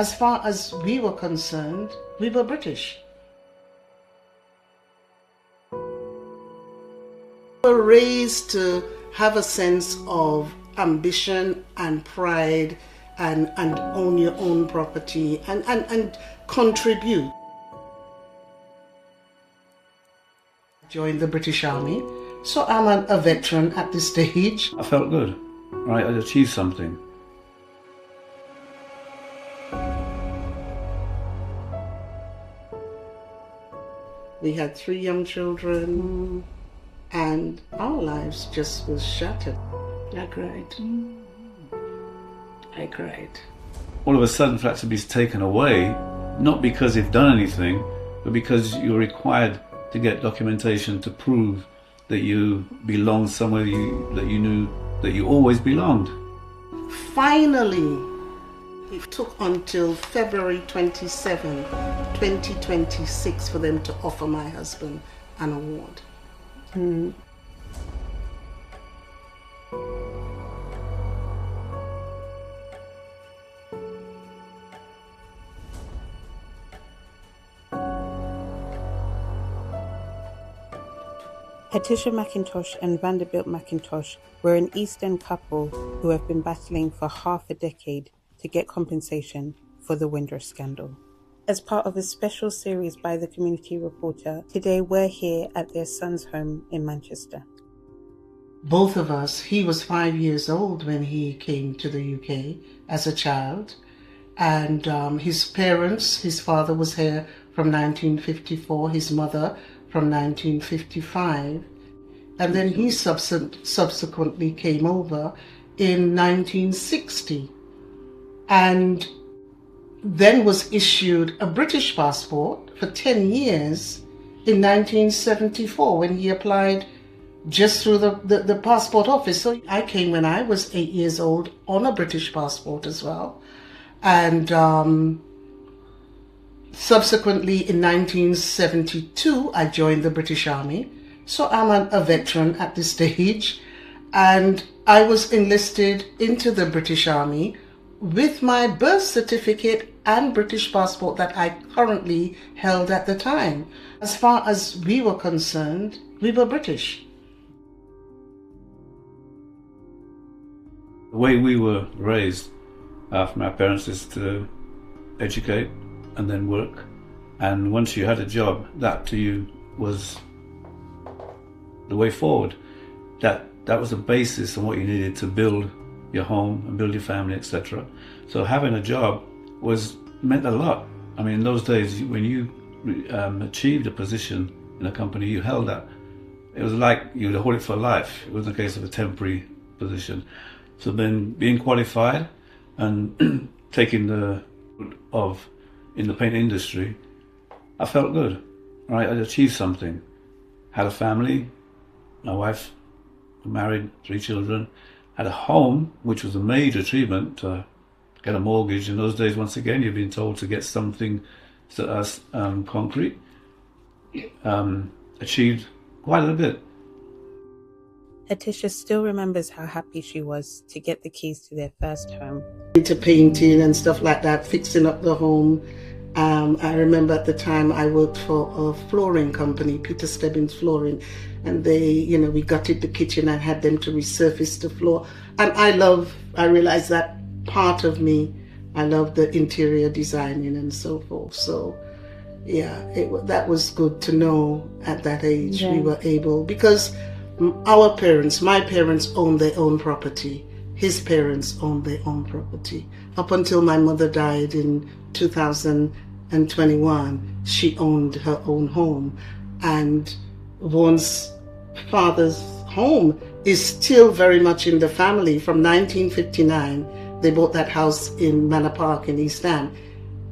As far as we were concerned, we were British. We were raised to have a sense of ambition and pride and own your own property and contribute. Joined the British Army, so I'm a veteran at this stage. I felt good, right? I'd achieved something. We had 3 young children, and our lives just was shattered. I cried. All of a sudden, for that to be taken away, not because you've done anything, but because you're required to get documentation to prove that you belong somewhere that you knew that you always belonged. Finally, it took until February 27, 2026 for them to offer my husband an award. Hetticia McIntosh and Vanderbilt McIntosh were an East End couple who have been battling for half a decade to get compensation for the Windrush scandal. As part of a special series by the Community Reporter, today we're here at their son's home in Manchester. Both of us, he was 5 years old when he came to the UK as a child, and his parents, his father was here from 1954, his mother from 1955, and then he subsequently came over in 1960 and then was issued a British passport for 10 years in 1974 when he applied just through the passport office. So I came when I was 8 years old on a British passport as well, and subsequently, in 1972, I joined the British Army. So I'm a veteran at this stage, and I was enlisted into the British Army with my birth certificate and British passport that I currently held at the time. As far as we were concerned, we were British. The way we were raised from our parents is to educate and then work, and once you had a job, that to you was the way forward. That was the basis of what you needed to build your home and build your family, etc. So having a job meant a lot. I mean, in those days, when you achieved a position in a company, you held that. It was like you'd hold it for life. It wasn't a case of a temporary position. So then being qualified and taking the of in the paint industry, I felt good, right? I'd achieved something. Had a family, my wife, married, 3 children, had a home, which was a major achievement, to get a mortgage. In those days, once again, you've been told to get something concrete. Achieved quite a bit. Hetticia still remembers how happy she was to get the keys to their first home. Into painting and stuff like that, fixing up the home. I remember at the time I worked for a flooring company, Peter Stebbins Flooring, and we gutted the kitchen and had them to resurface the floor. And I realized that part of me, I love the interior designing and so forth. So yeah, that was good to know at that age. We were able, because our parents, my parents owned their own property. His parents owned their own property. Up until my mother died in 2021, she owned her own home. And Vaughan's father's home is still very much in the family. From 1959, they bought that house in Manor Park in East End.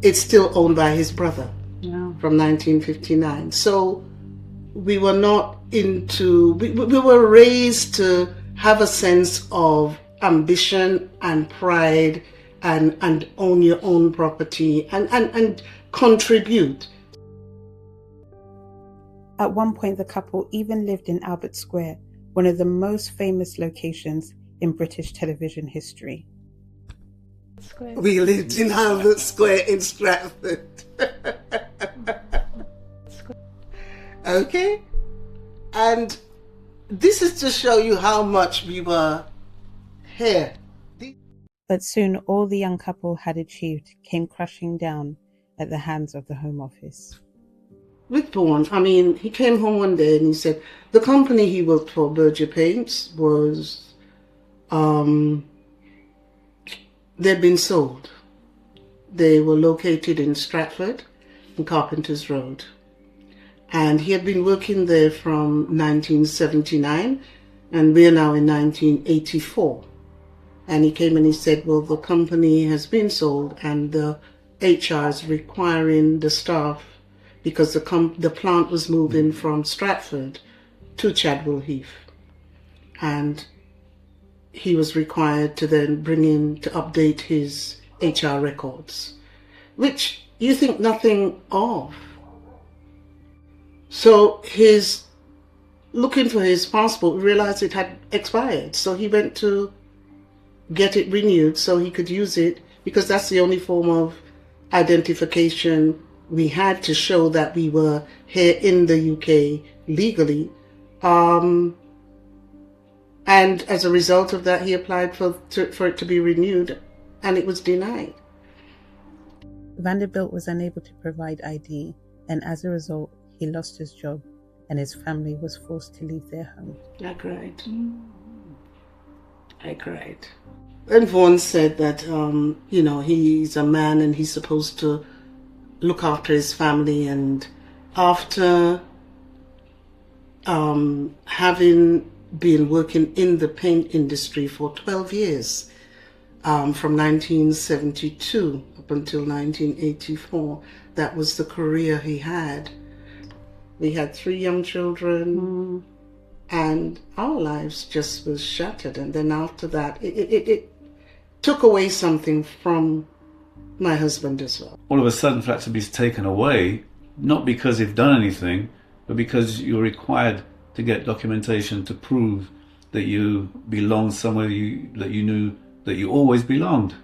It's still owned by his brother from 1959. So we were not we were raised to have a sense of ambition and pride and own your own property and contribute. At one point, the couple even lived in Albert Square, one of the most famous locations in British television history. Square. We lived in Albert Square in Stratford. Okay? And this is to show you how much we were here. But soon all the young couple had achieved came crashing down at the hands of the Home Office. With Vaughan, I mean, he came home one day and he said the company he worked for, Berger Paints, was, they'd been sold. They were located in Stratford, in Carpenter's Road. And he had been working there from 1979, and we're now in 1984. And he came and he said, well, the company has been sold and the HR is requiring the staff, because the plant was moving from Stratford to Chadwell Heath. And he was required to then to update his HR records, which you think nothing of. So his looking for his passport, realized it had expired. So he went to get it renewed so he could use it, because that's the only form of identification we had to show that we were here in the UK legally. And as a result of that, he applied for it to be renewed, and it was denied. Vanderbilt was unable to provide ID, and as a result, he lost his job and his family was forced to leave their home. I cried. I cried. And Vaughan said that, he's a man and he's supposed to look after his family. And after having been working in the paint industry for 12 years, from 1972 up until 1984, that was the career he had. We had 3 young children, and our lives just was shattered. And then after that, it took away something from my husband as well. All of a sudden, for that to be taken away, not because you've done anything, but because you're required to get documentation to prove that you belong somewhere that you knew that you always belonged.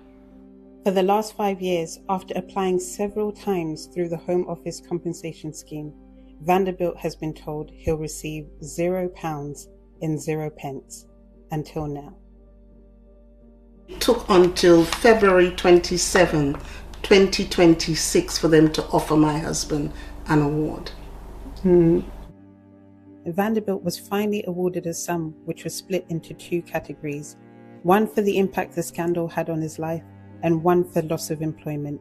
For the last 5 years, after applying several times through the Home Office compensation scheme, Vanderbilt has been told he'll receive £0 and 0 pence until now. It took until February 27, 2026 for them to offer my husband an award. Vanderbilt was finally awarded a sum which was split into 2 categories, one for the impact the scandal had on his life and one for loss of employment.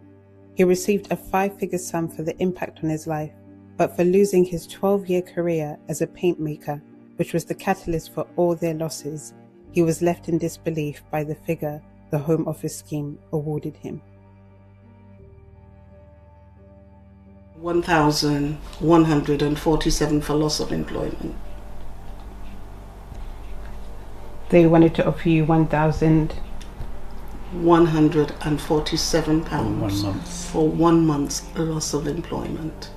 He received a 5-figure sum for the impact on his life, but for losing his 12-year career as a paint maker, which was the catalyst for all their losses, he was left in disbelief by the figure the Home Office scheme awarded him. 1,147 for loss of employment. They wanted to offer you £1,147 For 1 month. for 1 month's loss of employment.